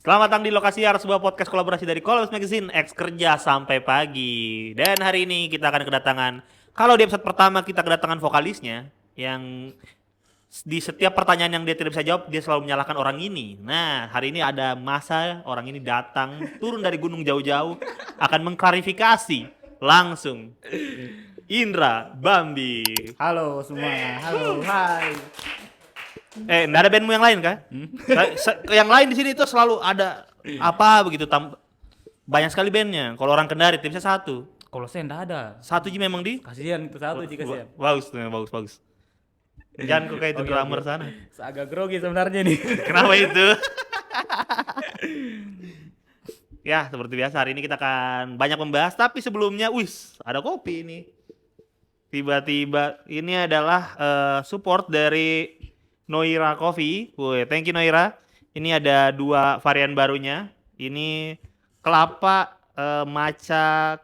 Selamat datang di Lokasi Ar, sebuah podcast kolaborasi dari Kolabs Magazine X kerja sampai pagi. Dan hari ini kita akan kedatangan, kalau di episode pertama kita kedatangan vokalisnya yang di setiap pertanyaan yang dia tidak bisa jawab dia selalu menyalahkan orang ini. Nah, hari ini ada masa orang ini datang turun dari gunung jauh-jauh akan mengklarifikasi langsung. Indra Bambi. Halo semua, halo, hai. Enggak ada bandmu yang lain kah? Yang lain di sini itu selalu ada apa begitu banyak sekali bandnya. Kalau orang Kendari tipsnya satu. Kalau saya enggak ada. Satu aja memang di. Kasihan itu satu jika saya. Bagus tuh, bagus. Jangan kok kayak itu Oke, drummer oke. sana. Agak grogi sebenarnya nih. Kenapa itu? Ya, seperti biasa hari ini kita akan banyak membahas, tapi sebelumnya ada kopi ini. Tiba-tiba ini adalah support dari Noira Coffee. Woi, thank you Noira. Ini ada 2 varian barunya. Ini kelapa matcha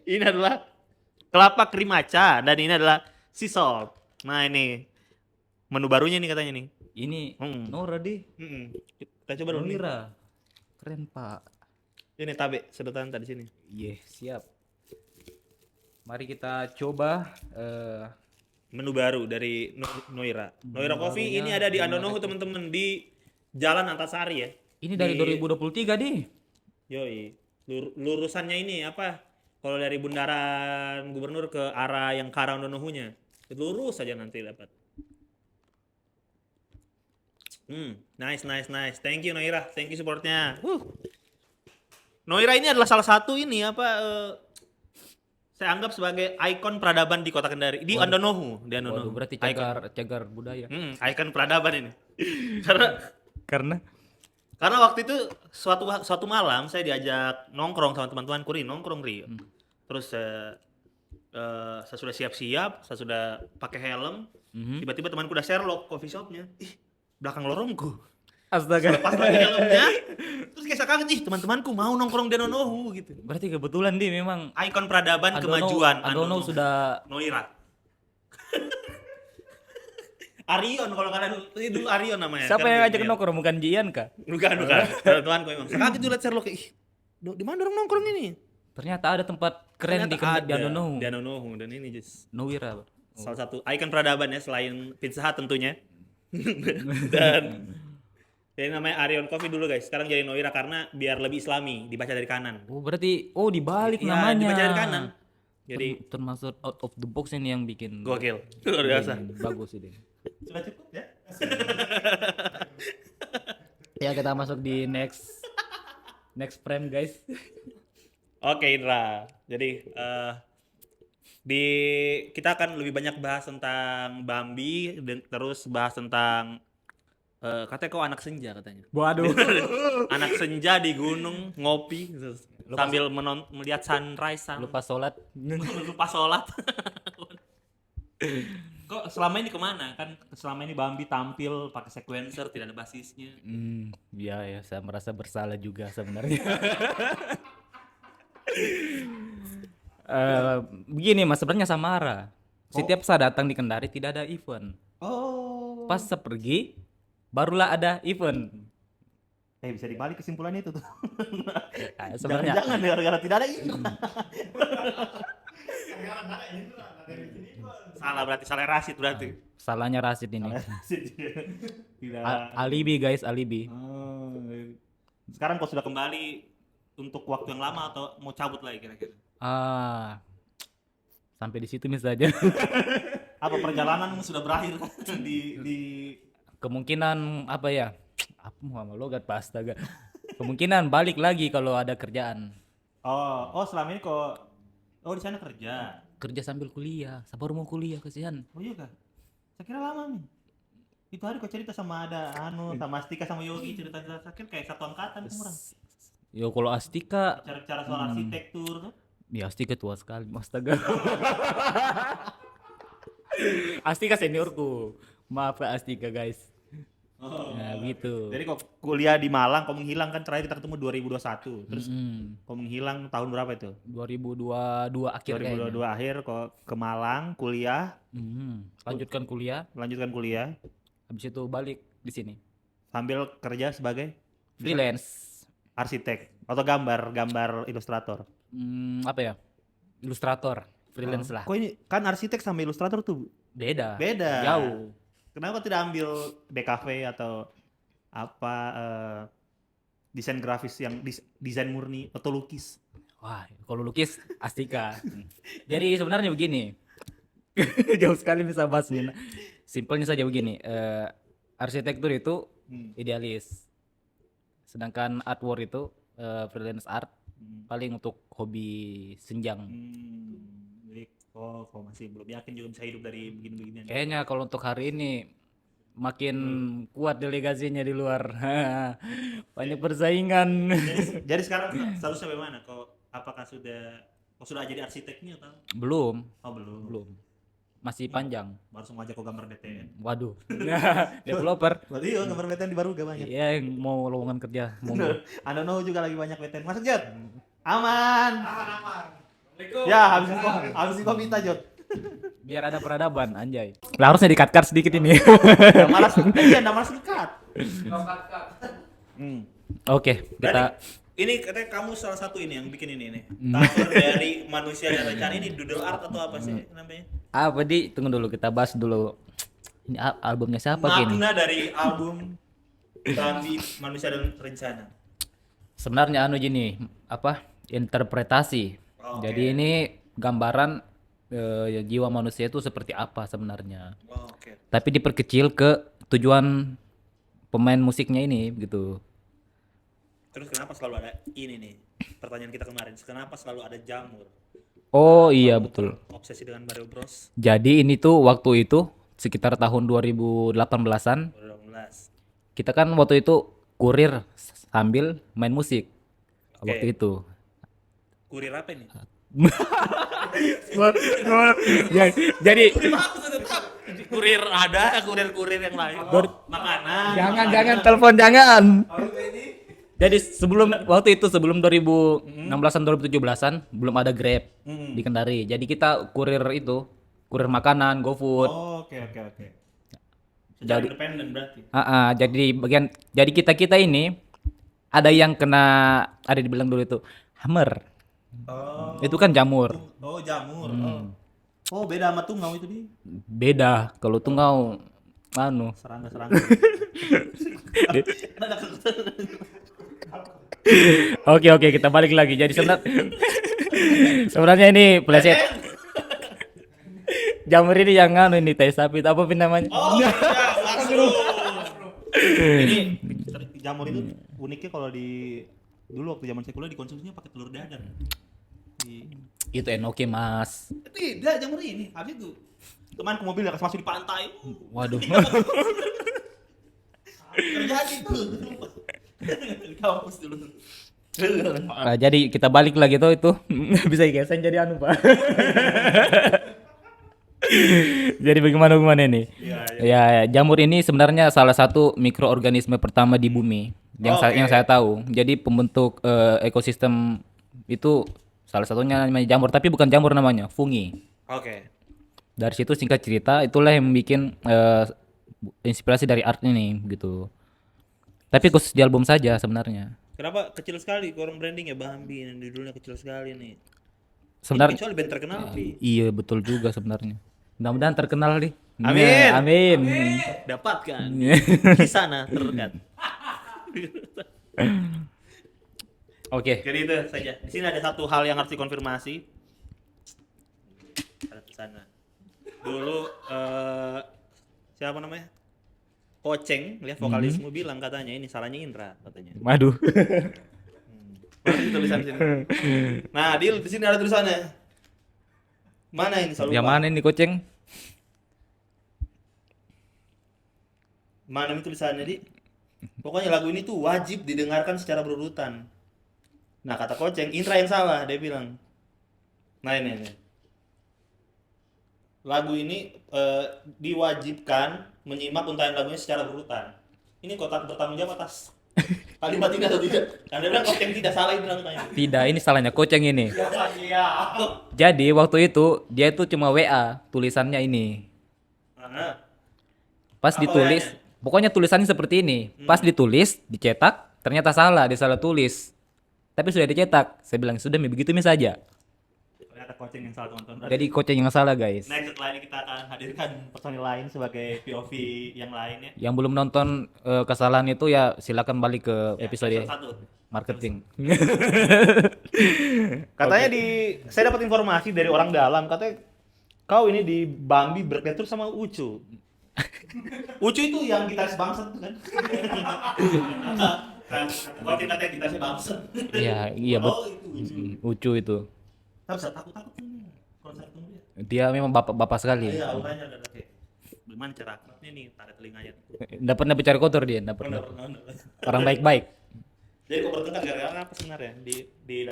ini adalah kelapa krim matcha dan ini adalah sea salt. Nah, ini menu barunya nih katanya nih. Ini Nora deh. Kita coba dulu nih. Nora. Keren pak. Ini tabe sedotan tadi sini. Iya siap. Mari kita coba. Menu baru dari Noira. Noira Coffee barunya ini ada di gimana Andonohu tuh? teman-teman di Jalan Antasari ya. Ini dari Di- 2023 deh. Yoi. Lurusannya ini apa? Kalau dari bundaran gubernur ke arah yang ke arah Andonohunya. Lurus saja nanti dapat. Nice. Thank you Noira. Thank you supportnya. Noira ini adalah salah satu ini saya anggap sebagai ikon peradaban di Kota Kendari, di Andonohu, di Andonohu. Waduh, berarti Ikon. cagar budaya. Ikon peradaban ini. karena Karena waktu itu suatu malam saya diajak nongkrong sama teman-temanku, nongkrong Ri. Terus saya sudah siap-siap, saya sudah pakai helm. Tiba-tiba temanku udah Sherlock coffee shopnya. Ih, belakang lorongku. astaga. Lepas lagi helmnya. Terus kayak saya kaget, teman-temanku mau nongkrong di Andonohu gitu. Berarti kebetulan dia memang Ikon peradaban kemajuan Andonohu sudah. Noira. Arion kalau kalian dulu Arion namanya. Siapa Kan yang dia- ngajak nongkrong? Bukan Jian kah? Bukan. Teman-temanku memang. Saya kaget tuh lihat Sherlock, di mana orang nongkrong ini? Ternyata ada tempat keren di Ternyata Andonohu. Di Andonohu dan ini just Nowira. salah satu ikon peradaban ya selain Pizza Hut tentunya. Dan jadi namanya Arion Coffee dulu guys. Sekarang jadi Noira karena biar lebih islami, dibaca dari kanan. Oh berarti dibalik Iya, namanya. dibaca dari kanan. Jadi Termasuk out of the box ini yang bikin gokil. Luar biasa. bagus ini. Sudah cukup ya? Ya kita masuk di next frame guys. Oke Indra. Jadi kita akan lebih banyak bahas tentang Bambi dan terus bahas tentang katanya kau anak senja katanya. Waduh. Anak senja di gunung ngopi sambil melihat sunrise Lupa sholat. lupa sholat. Kok selama ini kemana? Kan selama ini Bambi tampil pakai sequencer, tidak ada basisnya. Ya saya merasa bersalah juga sebenarnya. Begini mas, sebenarnya Samara. Setiap saya datang di Kendari tidak ada event. Oh. Pas saya pergi, barulah ada event. Bisa dibalik kesimpulan itu tuh. Sebenarnya Jangan gara-gara tidak ada ini. Salah berarti, salah Rasid berarti. salahnya Rasid ini. Tidak. Alibi guys, alibi. Sekarang kau sudah kembali untuk waktu yang lama atau mau cabut lagi kira-kira? Sampai di situ saja. Apa perjalananmu sudah berakhir di Kemungkinan apa ya? Apa mau logat pak astaga. Kemungkinan balik lagi kalau ada kerjaan. Oh selama ini kok di sana kerja. Kerja sambil kuliah. Sabar mau kuliah kasihan. Oh iya kah? Saya kira lama nih. Itu hari kau cerita sama sama Astika sama Yogi cerita saya kira kayak satu angkatan kurang. Yo kalau Astika, Cara soal arsitektur kan? ya Astika tua sekali. Astaga. Astika seniorku. Maaf Kak Astika guys. Nah gitu. Jadi kok kuliah di Malang, kau menghilang kan terakhir kita ketemu 2021. Terus kau menghilang tahun berapa itu? 2022 akhir 2022 akhir kok ke Malang kuliah, Lanjutkan kuliah, lanjutkan kuliah. habis itu balik di sini. sambil kerja sebagai freelance. arsitek atau gambar ilustrator. Apa ya? Ilustrator, freelance lah. Kok ini kan arsitek sama ilustrator tuh Beda. beda. Jauh. Kenapa tidak ambil DKV atau apa desain grafis yang desain murni atau lukis? Wah, kalau lukis Astika. Jadi sebenarnya begini. Jauh sekali bisa bahas ini. Simpelnya saja begini. Arsitektur itu idealis. Sedangkan artwork itu freelance art paling untuk hobi senjang. Jadi kok masih belum yakin juga bisa hidup dari begini-beginian. Kayaknya kalau untuk hari ini makin kuat delegasinya di luar. Banyak persaingan. Jadi sekarang statusnya bagaimana? Apakah sudah jadi arsiteknya atau? Belum, Oh belum. belum. Masih panjang. Baru semua aja kok gambar BTN. Waduh. Developer. Berarti iya gambar BTN di baru gak banyak. Iya, yang mau lowongan kerja. Monggo. Anda know juga lagi banyak BTN. Masuk Jod. Aman. Ya habis ini minta Jod. Biar ada peradaban, anjay. Lah harusnya di-cut sedikit ini. Malas dekat. Oke, kita Ini katanya kamu salah satu ini yang bikin ini nih. Cover dari manusia dan rencana ini doodle art atau apa sih namanya? apa di tunggu dulu kita bahas dulu. Ini albumnya siapa gini? Makna dari album Rambi Manusia dan Rencana. Sebenarnya gini, apa? Interpretasi. Oke. Jadi ini gambaran jiwa manusia itu seperti apa sebenarnya. Oke. Tapi diperkecil ke tujuan pemain musiknya ini gitu. Terus kenapa selalu ada ini nih? Pertanyaan kita kemarin, kenapa selalu ada jamur? Oh iya betul. Obsesi dengan Mario Bros. Jadi ini tuh waktu itu sekitar tahun 2018-an 2012. kita kan waktu itu kurir sambil main musik. Oke. Waktu itu. Kurir apa ini? Jadi Kurir ada, kurir yang lain. Makanan. jangan telepon jangan. Jadi sebelum 2016-an 2017-an belum ada Grab di Kendari. Jadi kita kurir makanan, GoFood. Oh, oke. Secara independen berarti. Jadi kita ini ada yang ada dibilang dulu itu hammer. Oh. Itu kan jamur. Oh, jamur. Oh, beda sama tungau itu di. Beda. Kalau tungau Serangga. Oke, kita balik lagi. Jadi sebenarnya ini peleset. Jamur ini yang ini tai sapi apa pun namanya. Oh, iya, mushroom. Ini jamur itu uniknya kalau dulu waktu zaman saya kuliah dikonsumsinya pakai telur dadar. Itu enoki mas. Tidak, jamur ini. Habis itu temanku mobil yang masuk di pantai. Waduh. Terjadi tuh. Di kampus dulu. Jadi kita balik lagi tuh itu bisa geser jadi Pak. Jadi bagaimana ini? Ya, jamur ini sebenarnya salah satu mikroorganisme pertama di bumi yang saya tahu. Jadi pembentuk ekosistem itu salah satunya namanya jamur, tapi bukan jamur namanya, fungi. Oke. Dari situ singkat cerita itulah yang bikin inspirasi dari art ini gitu. Tapi khusus di album saja sebenarnya. Kenapa kecil sekali orang branding ya Bambi yang judulnya kecil sekali nih. Sebenarnya Soalnya band terkenal Pi. iya betul juga sebenarnya. Mudah-mudahan terkenal nih. Amin. Ya, amin. Dapatkan di sana terdekat. Oke. Jadi itu saja. Di sini ada satu hal yang harus dikonfirmasi. Ada di sana. Dulu siapa namanya? Koceng, lihat vokalismu bilang katanya ini salahnya Indra katanya. Waduh. Mana sih tulisan sini? Nah, di sini ada tulisannya. Mana ini selalu? Yang mana ini Koceng? Mana ini tulisannya, Di? Pokoknya lagu ini tuh wajib didengarkan secara berurutan. Nah, kata Koceng, Indra yang salah, dia bilang. Nah, ini. Lagu ini diwajibkan menyimak untayan lagunya secara berurutan. Ini kotak bertanggung jawab atas kalimat ini atau tidak? Karena dia bilang Koceng tidak salah itu namanya. Tidak, ini salahnya Koceng ini. Iya. Jadi waktu itu dia itu cuma WA tulisannya ini. Mana? Pas Apa ditulis WA-nya? Pokoknya tulisannya seperti ini. Pas ditulis, dicetak, ternyata salah, dia salah tulis. Tapi sudah dicetak. Saya bilang sudah begitu saja. Ternyata coaching yang salah teman-teman. Jadi coaching yang salah guys. Next setelah ini kita akan hadirkan personil lain sebagai POV yang lain ya. Yang belum nonton kesalahan itu ya silakan balik ke episode Episode 1. marketing. Katanya saya dapat informasi dari orang dalam, katanya kau ini di Bambi berketur sama Ucu. Ucu itu yang gitaris bangsat itu kan? Buat katanya gitarisnya bangsat. Iya Oh, itu Ucu. Ucu itu. Tapi saya takut konser itu dia. Dia memang bapak sekali. Iya, auranya ada kayak gimana cara akrabnya nih, tarik telinganya. Enggak pernah bicara kotor dia, enggak pernah. Orang baik-baik. Jadi kok bertengkar gara-gara apa sebenarnya di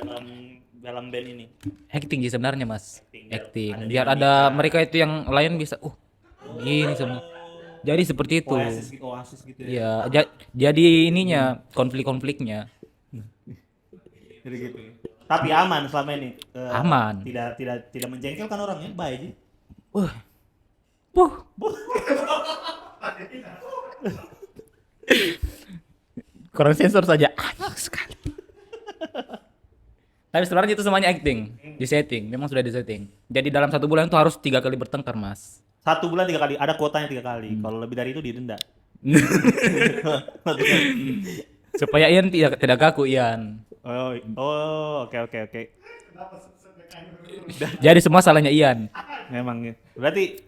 dalam band ini? Acting sih sebenarnya mas. Acting. Acting. Biar ada mereka itu yang lain bisa. Gini sebenarnya. Jadi seperti itu. Oasis gitu ya. Iya. Jadi ininya konflik-konfliknya. Jadi gitu. Tapi aman selama ini. Aman. Tidak menjengkelkan orang ya, baik aja. Puh. Kurang sensor saja. Anak sekali. Tapi sebenarnya itu semuanya acting, disetting, memang sudah disetting. Jadi dalam 1 bulan itu harus 3 kali bertengkar, Mas. 1 bulan 3 kali, ada kuotanya 3 kali. Kalau lebih dari itu didenda. Supaya Ian tidak kaku, Ian. Oke. Jadi semua salahnya Ian. Memang ya. Berarti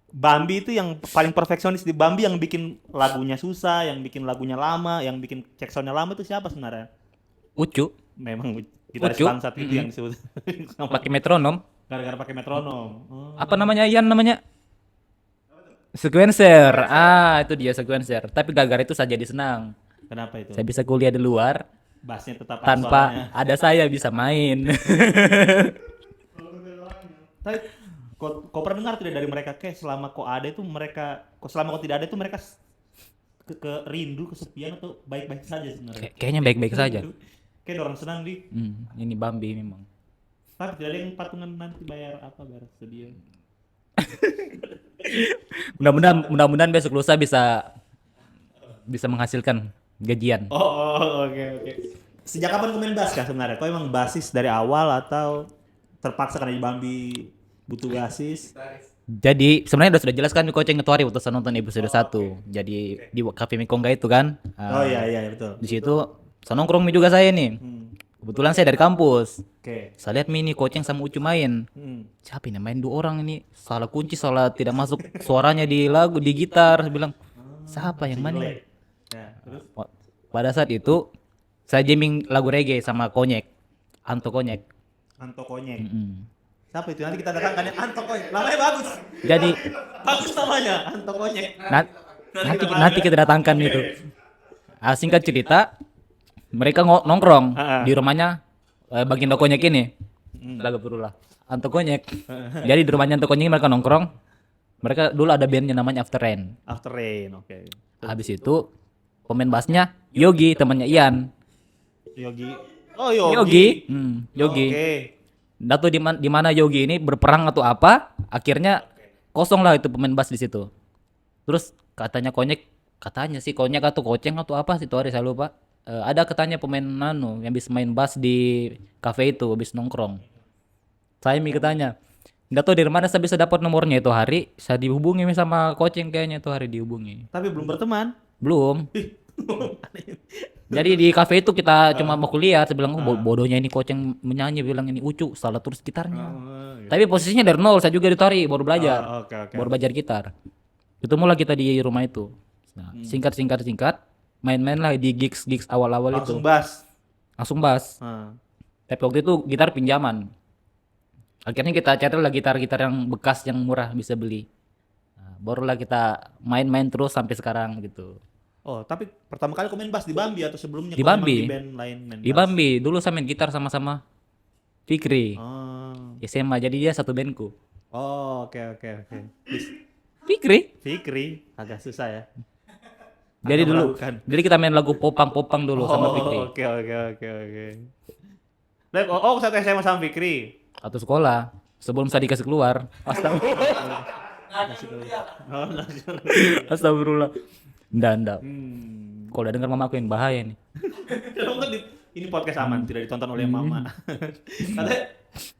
Bambi itu yang paling perfeksionis di Bambi, yang bikin lagunya susah, yang bikin lagunya lama, yang bikin check sound-nya lama itu siapa sebenarnya? Ucu Memang gitaris Ucu? bangsat itu yang disebut. pakai metronom. Gara-gara pakai metronom. Apa namanya Ian namanya? Sequencer. Itu dia sequencer. Tapi gara-gara itu saya jadi senang. Kenapa itu? Saya bisa kuliah di luar Bassnya tetap ada tanpa suaranya. ada saya bisa main. Tapi kau pernah dengar tidak dari mereka, kayak selama kau ada itu mereka, selama kau tidak ada itu mereka ke rindu, kesepian, atau baik-baik saja sebenarnya? Kayaknya baik-baik saja. Kayak orang senang di. Ini Bambi memang. Tapi tidak ada yang patungan nanti bayar studio. Mudah-mudahan besok lusa bisa menghasilkan gajian. Oke. Sejak kapan kau main bass kah sebenarnya? Kau emang basis dari awal atau terpaksa karena di Bambi butuh basis? Jadi sebenarnya sudah jelaskan di coaching ketuari waktu saya nonton episode 1. Jadi di Cafe Mekongga itu kan. Iya betul. Di situ saya nongkrong juga saya nih. Kebetulan saya dari kampus. Oke. Saya lihat mini coaching sama Ucu main. Siapa ini main 2 orang ini? Salah kunci, salah tidak masuk suaranya di lagu, di gitar. Saya bilang, siapa yang main ini? Ya, terus? Pada saat itu saya jamming lagu reggae sama Konyek. Anto Konyek. Anto Konyek. Siapa itu? Nanti kita datangkan ya, Anto Konyek. Namanya bagus. Jadi Bagus namanya, Anto Konyek. nanti kita datangkan itu. Singkat cerita, mereka nongkrong di rumahnya Baginda Konyek ini. Lagu berulah. Anto Konyek. Jadi di rumahnya Anto Konyek mereka nongkrong. Mereka dulu ada bandnya namanya After Rain. After Rain, oke. Habis itu pemain bassnya Yogi, temannya Ian. Yogi. Oh, Yogi. Yogi. Oke. Nggak tahu di mana Yogi ini berperang atau apa, akhirnya kosong lah itu pemain bass di situ. Terus katanya sih Konyek atau Koceng atau apa sih, itu hari saya lupa. Ada katanya pemain yang bisa main bass di cafe itu habis nongkrong. Saya katanya, nggak tahu dari mana saya bisa dapat nomornya itu hari. Saya dihubungi sama Koceng kayaknya itu hari dihubungi. Tapi belum berteman. Belum. Jadi di cafe itu kita cuma mau kuliah. Saya bilang, bodohnya ini Koceng menyanyi, bilang ini Ucu salah terus gitarnya. Tapi posisinya dari nol, saya juga ditari, baru belajar. Oke. Baru belajar gitar. Itu mulai kita di rumah itu. Nah, singkat, main-main lah di gigs awal-awal itu. Langsung bass. Tapi waktu itu gitar pinjaman. Akhirnya kita cari lah gitar-gitar yang bekas yang murah bisa beli. Nah, barulah kita main-main terus sampai sekarang gitu. Oh, tapi pertama kali kau main bass di Bambi atau sebelumnya Di kau Bambi. memang di band lain main Di bass? Bambi, dulu saya main gitar sama-sama Fikri. SMA, jadi dia satu bandku. Oh, oke. Fikri. Agak susah ya. Jadi Agak dulu, meragukan. jadi kita main lagu popang dulu sama Fikri. Oke. Saat SMA sama Fikri. Atau sekolah, sebelum saya dikasih keluar. Astagfirullah. Nggak. Hmm. Kalau udah dengar mama aku yang bahaya nih. Kenapa kan ini podcast aman, tidak ditonton oleh mama. katanya,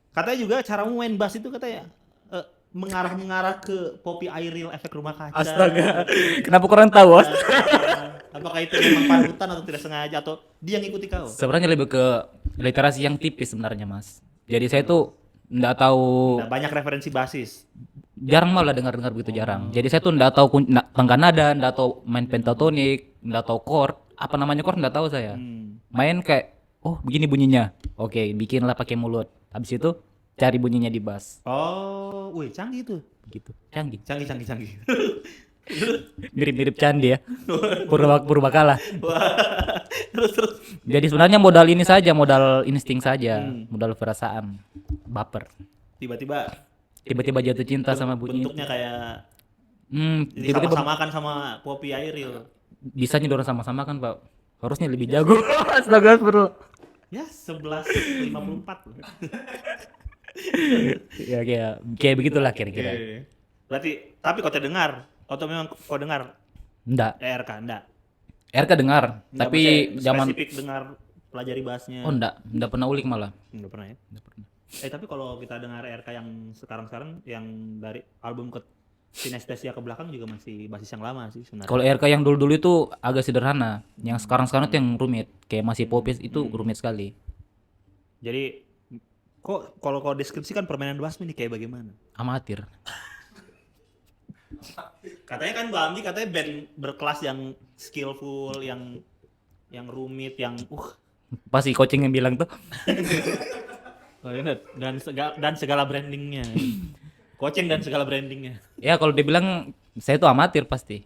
katanya juga caramu main bass itu katanya mengarah ke Poppy Airil efek rumah kaca. Astaga. Kenapa kurang tahu? Apakah itu memang panutan atau tidak sengaja atau dia ngikuti kau? Sebenarnya lebih ke literasi yang tipis sebenarnya, Mas. Jadi saya tuh nggak tahu, Nah, banyak referensi basis. jarang malah dengar-dengar begitu jarang. Jadi saya tuh nggak tahu tangga nada, nggak tahu main pentatonik, nggak tahu chord, apa namanya chord nggak tahu saya. Main kayak oh begini bunyinya. Oke, bikinlah pakai mulut. Habis itu cari bunyinya di bass. Oh, wih canggih tuh. Begitu. Canggih. Canggih. Mirip-mirip candi ya. Purbakala. Wah, terus. Jadi sebenarnya modal ini saja, modal insting saja, modal perasaan, baper. Tiba-tiba Jatuh cinta sama bunyi. bentuknya kayak Tiba-tiba disama-samakan sama Poppy Airil. bisanya dorong sama-sama kan, Pak. Harusnya lebih jago. Astaga, bro. Ya, 11.54 loh. Ya kayak begitulah kira-kira. Iya. Berarti tapi kau terdengar atau memang kau dengar Enggak. RK enggak? RK dengar, Enggak, tapi maksudnya zaman spesifik dengar pelajari bassnya. enggak pernah ulik malah. Enggak pernah ya? Tapi kalau kita dengar RK yang sekarang-sekarang yang dari album ke Sinestesia ke belakang juga masih basis yang lama sih sebenarnya. Kalau RK yang dulu-dulu itu agak sederhana. Yang sekarang-sekarang itu yang rumit. Kayak masih popis itu rumit sekali. Jadi kok kalau kau deskripsikan permainan bass ini kayak bagaimana? Amatir. Katanya kan Bambi katanya band berkelas yang skillful, yang rumit, yang Pasti coaching yang bilang tuh. dan segala brandingnya. Coaching dan segala brandingnya. Ya kalau dia bilang saya tuh amatir pasti.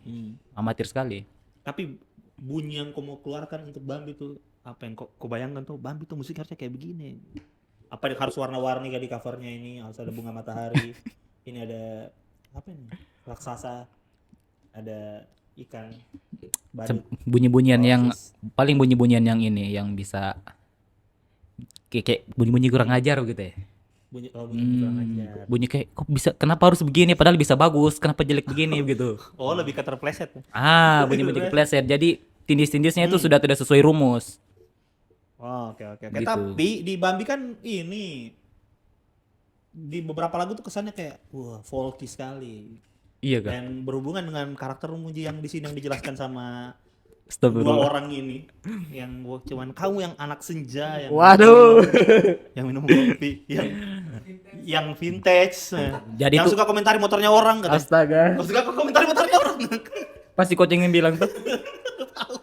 Amatir sekali. Tapi bunyi yang kau mau keluarkan untuk Bambi tuh apa yang kau bayangkan tuh Bambi tuh musik harusnya kayak begini. Apa harus warna-warni kayak di covernya ini, harus ada bunga matahari. Ini ada apa ini? Raksasa. Ada ikan badut. Bunyi-bunyian yang paling bunyi-bunyian yang ini yang bisa kayak bunyi-bunyi kurang ajar gitu ya. Bunyi kurang ajar. Bunyi kayak kok bisa, kenapa harus begini padahal bisa bagus, kenapa jelek begini gitu. Oh, lebih ke terpleset. Bunyi-bunyi kepleset. Jadi tindis-tindisnya itu sudah tidak sesuai rumus. Oh, oke. Gitu. Tapi di Bambi kan ini di beberapa lagu tuh kesannya kayak wah, folky sekali. Iya kan? Dan berhubungan dengan karakter Muji yang di sini yang dijelaskan sama dua Astagfirullah. orang ini yang cuman kamu yang anak senja yang Waduh. yang minum kopi yang vintage Jadi yang tuh- suka komentari motornya orang katanya. Astaga. Suka komentari motornya orang. Pasti coaching yang bilang tuh. Tahu.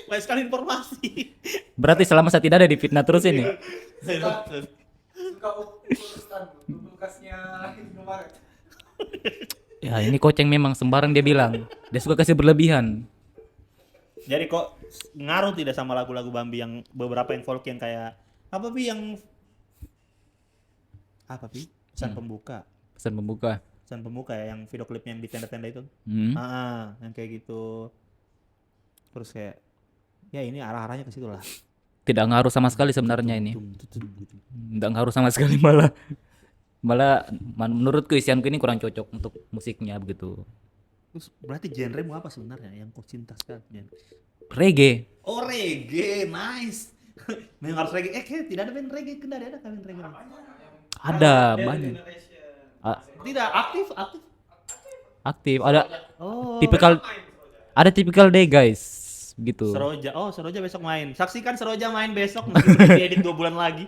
Banyak sekali informasi. Berarti selama saya tidak ada di fitnah terus ini. Suka urusan kulkasnya Indomaret. Ya ini coaching memang sembarang dia bilang. Dia suka kasih berlebihan. Jadi kok ngaruh tidak sama lagu-lagu Bambi yang beberapa yang folk yang kayak apa pesan pembuka. Pesan pembuka. Pesan pembuka ya yang video klipnya yang di tenda-tenda itu. Yang kayak gitu. Terus kayak ya ini arah-arahnya ke situ lah. Tidak ngaruh sama sekali sebenarnya ini. Gitu. Tidak ngaruh sama sekali malah. Menurutku isianku ini kurang cocok untuk musiknya begitu. Terus berarti genremu apa sebenarnya yang kau cinta sekali? Reggae. Oh, reggae, nice. Memang harus reggae. Kayak tidak ada band reggae, tidak ada band reggae. Ada banyak. Tidak aktif. Aktif. Ada Oh. tipikal day guys. Begitu. Seroja besok main. Saksikan Seroja main besok meskipun diedit 2 bulan lagi.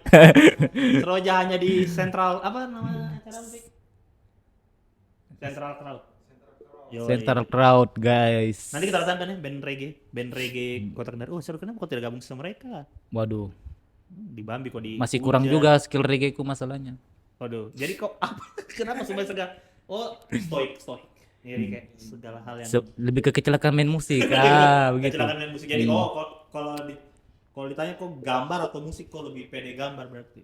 Seroja hanya di Central apa nama acara musik? Central Crowd. Yoi. Central Crowd guys. Nanti kita datangkan ya band reggae Kota Kendari. Oh, seru, kenapa kau tidak gabung sama mereka? Waduh. Di Bambi kok di Masih kurang hujan. juga skill reggae ku masalahnya. Waduh, jadi kok apa? Kenapa semua segala? Oh, stoik. Jadi kayak segala hal yang Lebih ke kecelakaan main musik. Begitu. kecelakaan main musik. Jadi kalau ditanya kok gambar atau musik kok lebih pede gambar berarti.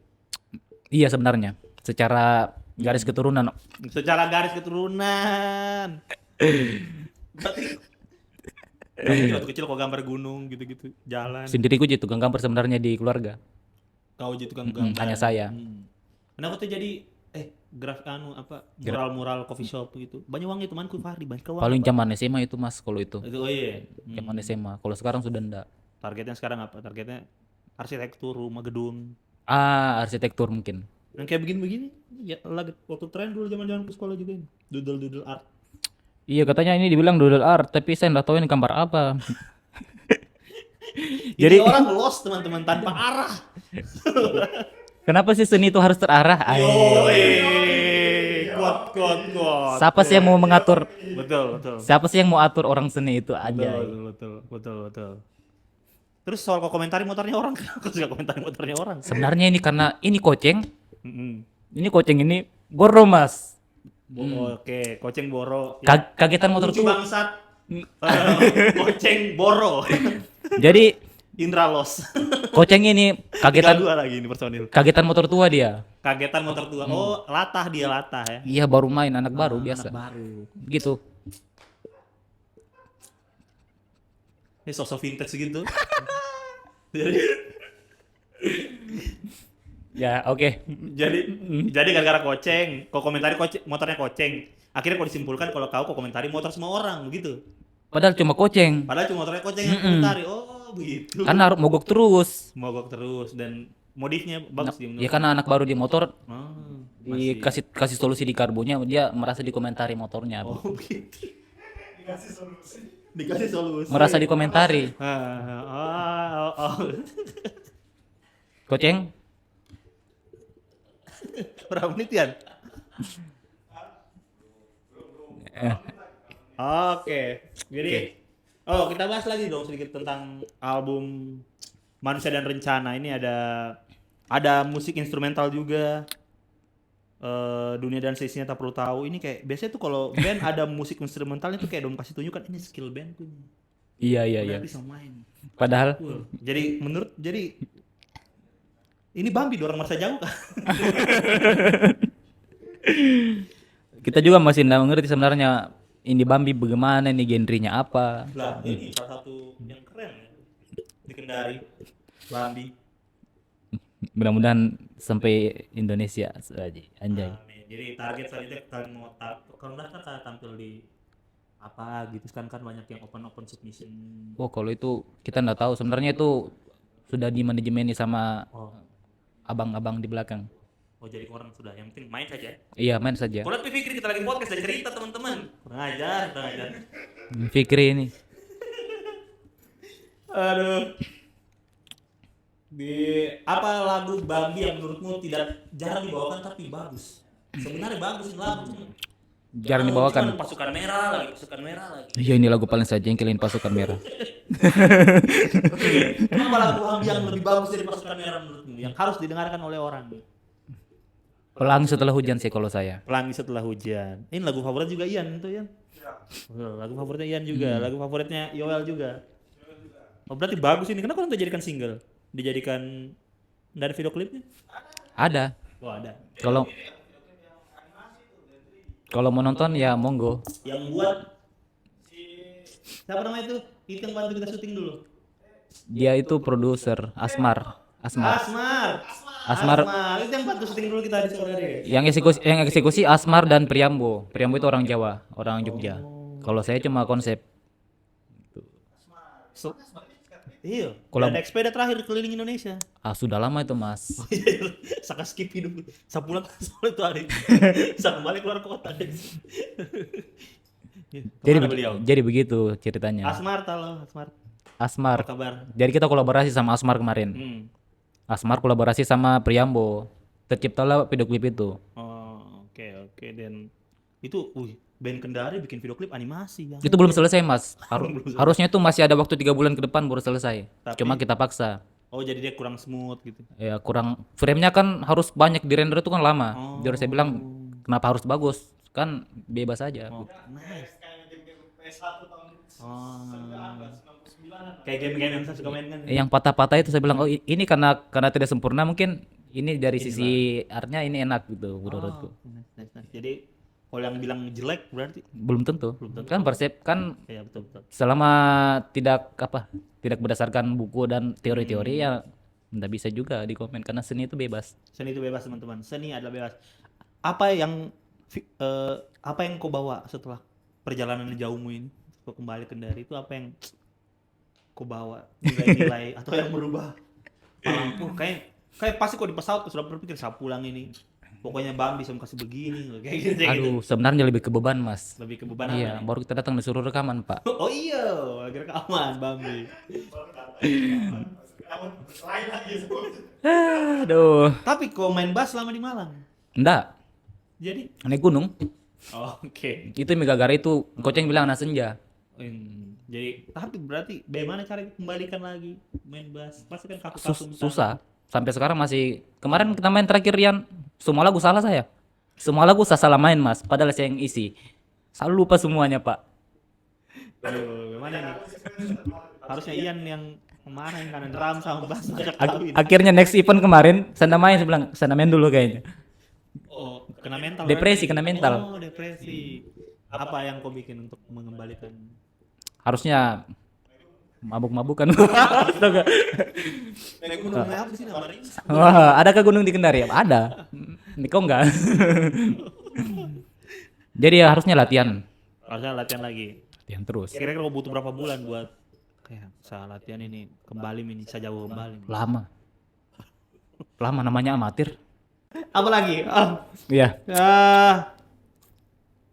Iya sebenarnya. Secara garis keturunan. Secara garis keturunan. Berarti waktu kecil kok gambar gunung gitu-gitu, jalan. Sendiriku jadi tukang gambar sebenarnya di keluarga. Kau jadi tukang gambar. Hanya saya. Kenapa tuh jadi mural-mural coffee shop gitu. Banyuwangi temanku Fahri, banyak keuangan. Paling zaman SMA itu Mas kalau itu. Itu oh iya. Zaman SMA. Kalau sekarang sudah enggak. Targetnya sekarang apa? Targetnya arsitektur, rumah gedung. Arsitektur mungkin. Yang kayak begini-begini. Ya lagi waktu tren dulu zaman-zaman ke sekolah juga ini. Doodle art. Iya katanya ini dibilang doodle art, tapi saya nggak tahu ini gambar apa. Jadi orang lost teman-teman tanpa arah. Kenapa sih seni itu harus terarah? Kuat. Siapa sih yang mau mengatur? Betul. Siapa sih yang mau atur orang seni itu aja? Betul. Terus soal kok komentari motornya orang, kenapa suka komentari motornya orang? Sebenarnya ini karena ini koceng. Mm-mm. Ini koceng ini boro Mas. Oke, koceng boro. Kagetan motor Lucu tuh. bangsat. Koceng boro. Jadi Indra los. koceng ini kagetan Dua lagi ini personil. kagetan motor tua dia. Kagetan motor tua. Oh, latah ya. Iya baru main anak baru biasa. Anak baru. Gitu. Ini sosok vintage gitu. Jadi Ya oke. jadi gara-gara koceng, kok komentari motornya koceng. Akhirnya kok disimpulkan kalau kau kok komentari motor semua orang begitu. Padahal cuma koceng. Padahal cuma motornya koceng yang komentari. Oh, begitu. Kan harus mogok terus. Mogok terus dan modifnya bagus dia Ya karena anak baru di motor masih. dikasih solusi di karbonya dia merasa dikomentari motornya. Oh, begitu. Dikasih solusi. Dikasih solusi. Merasa dikomentari. Koceng? Berapa menit ya? Oke. Jadi kita bahas lagi dong sedikit tentang album Manusia dan Rencana. Ini ada musik instrumental juga. Dunia dan seisinya tak perlu tahu. Ini kayak biasanya tuh kalau band ada musik instrumental itu kayak dong kasih tunjukkan ini skill band tuh. Iya. Udah bisa main. Padahal Jadi ini Bambi orang merasa jauh kan? kita juga masih nggak mengerti sebenarnya ini Bambi bagaimana, ini genrenya apa. Lah, ini salah satu yang keren ya. Di Kendari. Bambi. Mudah-mudahan sampai Indonesia aja, anjay. Amin. Jadi target selanjutnya kalian mau kalau nggak kan tampil di apa gitu kan banyak yang open submission. Oh kalau itu kita nggak tahu sebenarnya itu sudah dimanajemeni sama abang-abang di belakang. Oh jadi orang sudah yang penting main saja. Iya main saja. Kalau pikir kita lagi podcast dan cerita teman-teman. Kurang ajar. Fikri ini. Aduh. Apa lagu Bambi yang menurutmu tidak jarang dibawakan tapi bagus? Sebenarnya bagus lagu. Jarang dibawakan. Cuman pasukan merah lagi. Iya ini lagu paling saya jengkelin pasukan merah. Apa lagu Bambi yang lebih bagus dari pasukan merah menurutmu? Yang harus didengarkan oleh orang? Pelangi setelah hujan sih kalau saya. Pelangi setelah hujan. Ini lagu favorit juga Ian itu Ian. Lagu favoritnya Ian juga. Lagu favoritnya Yoel juga. Oh berarti bagus ini. Kenapa tidak dijadikan single? Dijadikan dari video klipnya? Ada. Oh ada. Kalau mau nonton ya monggo. Yang buat siapa namanya itu? Itu yang bantu kita syuting dulu. Dia itu produser Asmar. Itu yang bantu syuting dulu kita di Saudari. Yang eksekusi Asmar dan Priambo. Priambo itu orang Jawa, orang Jogja. Kalau saya cuma konsep. Iya. Kalau ada sepeda terakhir keliling Indonesia. Sudah lama itu Mas. Saka skip hidup. Sapulang soal itu hari. Sak kembali keluar kota. Jadi begitu ceritanya. Asmar. Asmar. Apa kabar? Jadi kita kolaborasi sama Asmar kemarin. Asmar kolaborasi sama Priambo. Terciptalah video klip itu. Oh, oke. Dan itu band Kendari bikin video klip animasi ya. Itu belum selesai Mas. Harusnya itu masih ada waktu 3 bulan ke depan baru selesai. Cuma kita paksa. Oh jadi dia kurang smooth gitu. Ya kurang. Frame-nya kan harus banyak di render itu kan lama. Jadi saya bilang kenapa harus bagus? Kan bebas aja. Nice. Kayak game PS1 tahun 99. Kayak game-game yang saya suka main kan. Yang patah-patah itu saya bilang oh ini karena tidak sempurna mungkin ini dari sisi artnya ini enak gitu menurutku. Nice. Jadi kalau yang bilang jelek berarti Belum tentu. Kan persep kan ya betul. selama tidak berdasarkan buku dan teori-teori ya enggak bisa juga dikomen karena seni itu bebas. Seni itu bebas teman-teman. Seni adalah bebas. apa yang kau bawa setelah perjalanan jauhmu ini? Kau kembali ke Kendari itu apa yang kau bawa? Nilai-nilai atau yang merubah malamku? Kayak pasti kau di pesawat kau sudah berpikir saya pulang ini. Pokoknya Bang bisa kasih begini kayak gitu. Aduh, sebenarnya lebih ke beban, Mas. Lebih ke beban Iya, apa nih? baru kita datang disuruh rekaman, Pak. Oh iya, akhirnya aman Bambi. Lain lagi sebetulnya. Aduh. Tapi kau main bass selama di Malang. Enggak, Jadi naik gunung. oke. Itu yang gara-gara itu Koceng bilang anak senja. Jadi tapi berarti bagaimana cara kembalikan lagi main bass? Pasti kan kaku-kaku minta. Susah. Sampai sekarang masih. Kemarin kita main terakhir Rian, semua lagu salah saya. Semua lagu saya salah main, Mas. Padahal saya yang isi. Selalu lupa semuanya, Pak. Aduh, gimana nih? Harusnya Ian yang kemarin karena drum sama bass banyak tahu ini. Akhirnya next event kemarin, saya main, saya bilang, saya main dulu kayaknya. Oh, kena mental. Depresi, berarti. kena mental. Oh, depresi. Apa yang kau bikin untuk mengembalikan? Harusnya mabuk-mabukan. Astaga. Naik gunung apa sih namanya? Wah, adakah gunung di Kendari? Ada. Ini kok enggak? Jadi ya harusnya latihan. Harusnya latihan lagi. Latihan terus. Kira-kira kau butuh berapa bulan buat kayak saya latihan ini kembali ini saya jauh kembali. Lama. Lama namanya amatir. Apa lagi? Iya.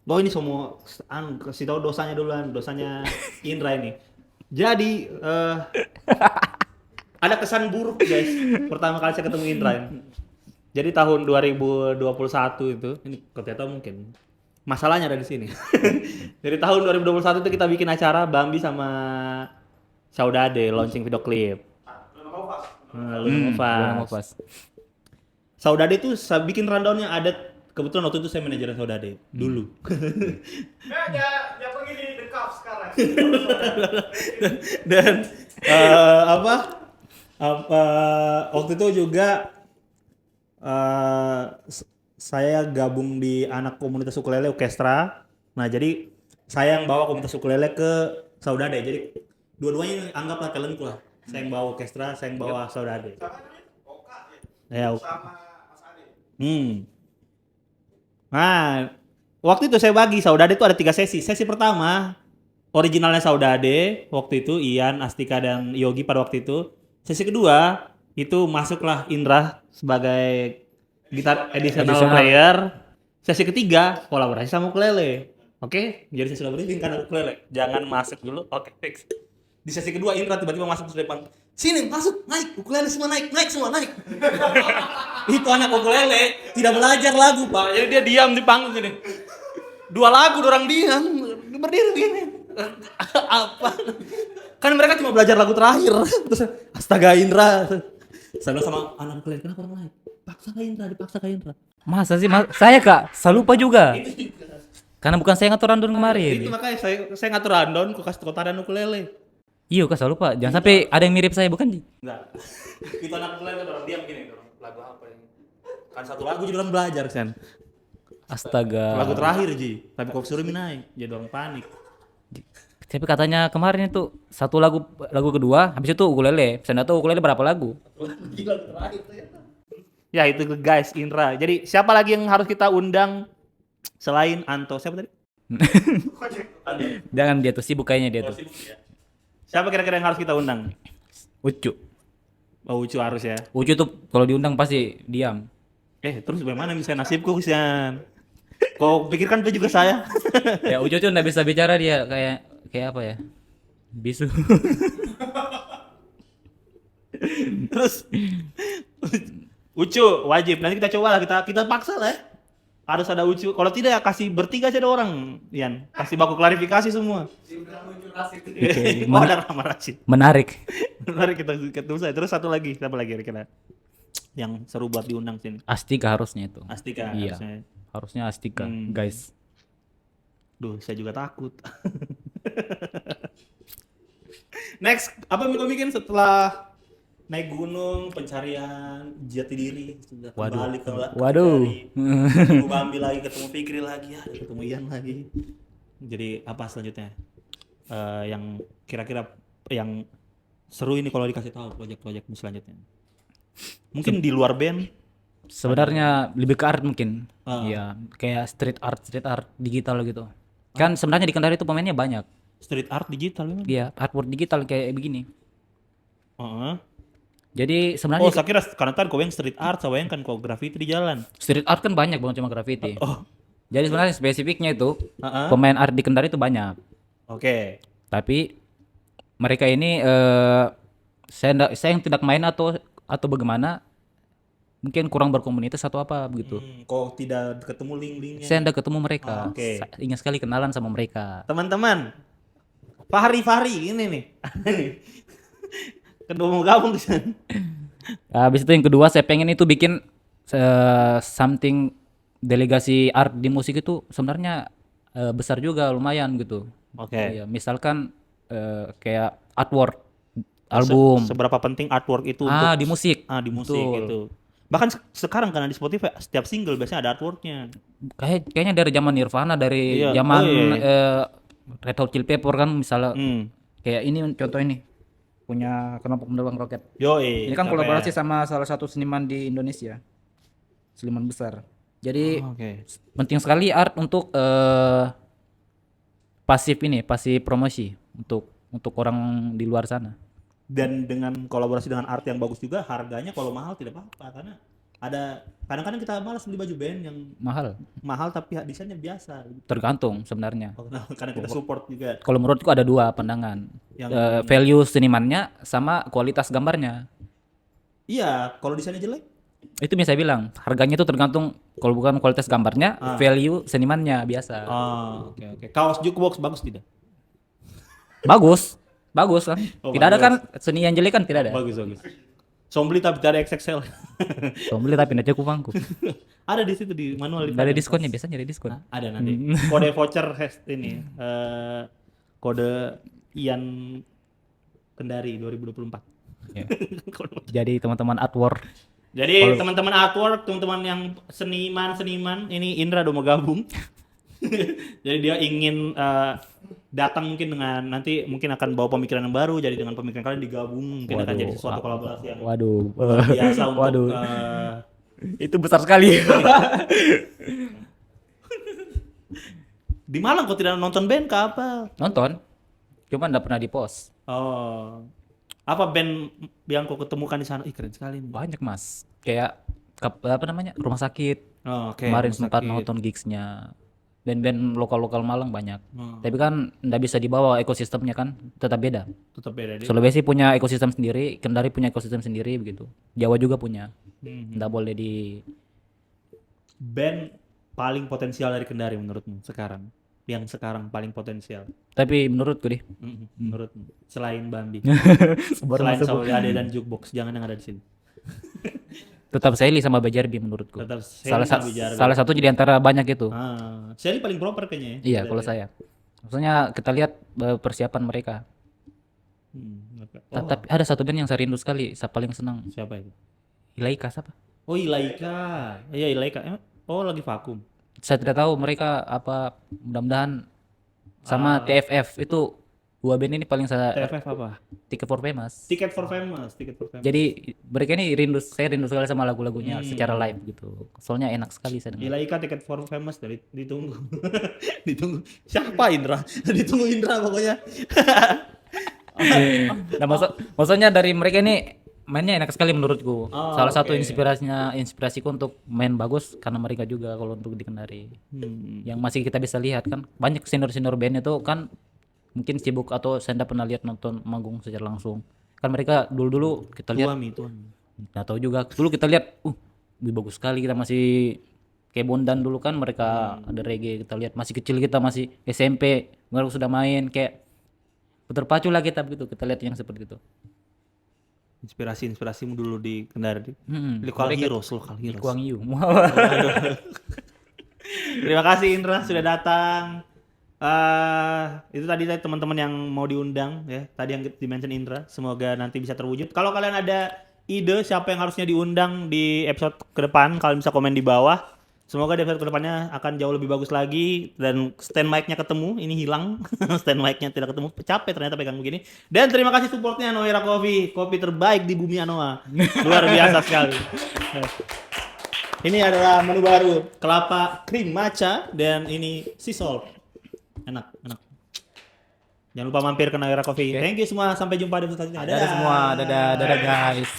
Bahwa ini semua kasih tahu dosanya duluan, dosanya Indra ini. Jadi ada kesan buruk guys. Pertama kali saya ketemu Indra ini. Jadi tahun 2021 itu, ini ternyata mungkin masalahnya ada di sini. Dari tahun 2021 itu kita bikin acara Bambi sama Saudade launching video klip. Luna Belum Fast. pas. Saudade itu saya bikin rundownnya ada kebetulan waktu itu saya manajerin Saudade dulu. Dia pergi di The Cup sekarang. Dan apa waktu itu juga saya gabung di anak komunitas ukulele orkestra. Nah jadi saya yang bawa komunitas ukulele ke Saudade. Jadi dua-duanya anggaplah talentku lah. Saya yang bawa orkestra, saya yang bawa Saudade. Sama namanya? Oka Ya, ya. Sama Mas Ade. Nah, waktu itu saya bagi Saudade itu ada 3 sesi. Sesi pertama originalnya Saudade waktu itu Ian, Astika dan Yogi pada waktu itu. Sesi kedua itu masuklah Indra sebagai gitar additional player. Sesi ketiga kolaborasi sama ukulele. Oke, jadi saya sudah briefing karena ukulele. Jangan masuk dulu. Oke, fix. Di sesi kedua Indra tiba-tiba masuk ke depan. Sini masuk, naik, ukulele semua naik semua naik. Itu anak ukulele tidak belajar lagu, Pak. Jadi dia diam di panggung gini. 2 lagu orang diam, berdiri gini. Apa? Kan mereka cuma belajar lagu terakhir. Terus astaga Indra. Saya bilang sama anak ukulele, kenapa orang naik? Paksa ke Indra, dipaksa ke Indra. Masa sih? Saya Kak, saya lupa juga. Karena bukan saya ngatur random Itu kemarin. makanya saya ngatur rundown, ku kasih kotaran ukulele. Iya Kak, saya lupa. Jangan sampai ada yang mirip saya, bukan? Enggak. Itu anak ukulele kan orang diam gini, orang lagu apa ini? Kan satu lagu jadi orang belajar, Sen. Astaga. Lagu terakhir, Ji. Tapi kok suruh naik, jadi orang panik. Tapi katanya kemarin itu satu lagu kedua, habis itu ukulele. Saya nggak tahu ukulele berapa lagu. Ya itu guys, Indra. Jadi siapa lagi yang harus kita undang selain Anto? Siapa tadi? Jangan dia tuh sibuk kayaknya dia tuh. Siapa kira-kira yang harus kita undang? Ucu. Oh, Ucu harus ya. Ucu tuh kalau diundang pasti diam. Terus bagaimana misalnya nasibku, Sian? Kau pikirkan itu juga saya. Ya Ucu tuh nggak bisa bicara, dia kayak apa ya? Bisu. Terus Ucu wajib. Nanti kita coba lah, kita paksa lah ya. Harus ada Ucu. Kalau tidak ya kasih bertiga aja ada orang, Ian. Kasih baku klarifikasi semua. Oh, ada Rahma Rashid. Menarik. Mari kita ketemu saya. Terus satu lagi, siapa lagi kira-kira yang seru buat diundang sini? Astika harusnya itu. Astika. Iya. Harusnya. Harusnya Astika, Hmm. guys. Duh, saya juga takut. Next, apa yang kau bikin setelah naik gunung, pencarian jati diri, sudah kembali ke Waduh. ketemu Bambi lagi, ketemu Fikri lagi, ya, ketemu Ian lagi. Jadi apa selanjutnya? Yang kira-kira yang seru ini kalau dikasih tahu proyek-proyek selanjutnya. Mungkin di luar band Sebenarnya lebih ke art mungkin. Ah. Iya, kayak street art digital gitu. Kan sebenarnya di Kendari itu pemainnya banyak. Street art digital memang. Iya, artwork digital kayak begini. Heeh. Jadi Oh, sebenarnya saya kira karena tadi kau yang street art, saya bayangkan kau graffiti di jalan. street art kan banyak, bukan cuma graffiti. Oh, Jadi sebenarnya spesifiknya itu heeh. pemain art di Kendari itu banyak. Oke. Tapi mereka ini saya yang tidak main atau bagaimana, mungkin kurang berkomunitas atau apa begitu. Kok tidak ketemu link-linknya? Saya tidak ketemu mereka. Oke. Saya ingin sekali kenalan sama mereka. Teman-teman, Fahri ini nih. Kedua mau gabung di sana. Habis itu yang kedua saya pengen itu bikin something delegasi art di musik itu sebenarnya besar juga lumayan gitu. Oke. Ya, misalkan kayak artwork album. Seberapa penting artwork itu untuk Di musik. di musik Betul. itu. Bahkan sekarang karena di Spotify setiap single biasanya ada artworknya. Kayaknya dari zaman Nirvana, dari Iya. zaman Oh, iya. Red Hot Chili Pepper kan misalnya Hmm. kayak ini contoh ini punya kelompok penerbang roket. Yoi. Ini kan siapa kolaborasi ya? sama salah satu seniman di Indonesia, seniman besar. Jadi Oh, oke. penting sekali art untuk pasif promosi untuk orang di luar sana. Dan dengan kolaborasi dengan art yang bagus juga harganya kalau mahal tidak apa-apa karena ada kadang-kadang kita malas beli baju band yang Mahal, tapi desainnya biasa. tergantung sebenarnya. Karena kita support juga. Kalau menurutku ada dua pandangan, Yang- value senimannya sama kualitas gambarnya. Iya, kalau desainnya jelek Itu bisa bilang harganya itu tergantung, kalau bukan kualitas gambarnya, value senimannya biasa. oke. Kaos jukebox bagus tidak? Bagus kan? Oh, Tidak ada bagus. kan seni yang jelek kan, tidak ada. Bagus. Sombli tapi tidak XXL. So, beli tapi tidak cukup bangku. Ada di situ di manual. Nggak ada diskonnya, biasanya ada diskon. Ada nanti. Kode voucher ini kode Ian Kendari 2024. Ya. Jadi teman-teman artwork, Jadi teman-teman artwork, teman-teman yang seniman, ini Indra udah mau gabung. Jadi dia ingin datang mungkin dengan nanti mungkin akan bawa pemikiran yang baru, jadi dengan pemikiran kalian digabung mungkin akan jadi sesuatu kolaborasi yang waduh, luar biasa untuk itu besar sekali. di Malang kok tidak nonton band ke apa? Nonton, cuma nggak pernah di post. Oh. Apa band yang kau ketemukan di sana? Ih keren sekali nih. Banyak mas, kayak apa namanya, rumah sakit. Oh, oke. Kemarin Rumah sempat sakit. nonton gigsnya. Band-band lokal Malang banyak. Oh. Tapi kan nggak bisa dibawa ekosistemnya kan, tetap beda. Tetap beda deh. Sulawesi punya ekosistem sendiri, Kendari punya ekosistem sendiri begitu. Jawa juga punya. Nggak boleh di Band paling potensial dari Kendari menurutmu sekarang? Yang sekarang paling potensial Tapi menurutku deh, menurutmu selain Bambi, baru selain masuk. Saudade dan Jukebox, jangan yang ada di sini. Tetap Sally sama Bajarbi menurutku. Tetap Sally Salah, sama Bajarbi. salah satu di antara banyak itu. Sally paling proper kayaknya ya. Iya, kalau saya. Maksudnya kita lihat persiapan mereka. Oke. Tapi ada satu band yang saya rindu sekali, saya paling senang. Siapa itu? Ilaika siapa? Oh Ilaika. Iya Ilaika. Oh lagi vakum. Saya tidak tahu mereka apa, mudah-mudahan sama TFF itu dua band ini paling saya TFF apa? Ticket for Famous. Ticket for Famous. Jadi mereka ini saya rindu sekali sama lagu-lagunya secara live gitu. Soalnya enak sekali saya dengar. Ilaika Ticket for Famous dari ditunggu. Ditunggu. Siapa Indra? Ditunggu Indra pokoknya. Nah, maksudnya dari mereka ini mainnya enak sekali menurutku. Salah satu oke. inspirasiku untuk main bagus karena mereka juga kalau untuk di Kendari. Yang masih kita bisa lihat kan banyak senior band itu kan mungkin sibuk atau saya tidak pernah lihat nonton manggung secara langsung. Kan mereka dulu kita lihat, Tuan. nggak tahu juga. Dulu kita lihat, lebih bagus sekali, kita masih kayak Bondan dulu kan mereka ada reggae, kita lihat masih kecil, kita masih SMP, baru sudah main kayak terpacu lah kita begitu, kita lihat yang seperti itu. Inspirasimu dulu di Kendari. Local Mereka- Heroes. Kuang Yu. Terima kasih Indra sudah datang. Itu tadi teman-teman yang mau diundang ya. Tadi yang di-mention Indra. Semoga nanti bisa terwujud. Kalau kalian ada ide siapa yang harusnya diundang di episode ke depan, kalian bisa komen di bawah. Semoga di episode ke depannya akan jauh lebih bagus lagi dan stand mic-nya ketemu. Ini hilang. Stand mic-nya tidak ketemu. Capek ternyata pegang begini. Dan terima kasih supportnya Noira Coffee. Kopi terbaik di bumi Anoa. Luar biasa sekali. Ini adalah menu baru, kelapa krim matcha dan ini sea salt. Enak. Jangan lupa mampir ke Nawira Coffee. Thank you semua, sampai jumpa di episode selanjutnya. Dadah semua, dadah guys.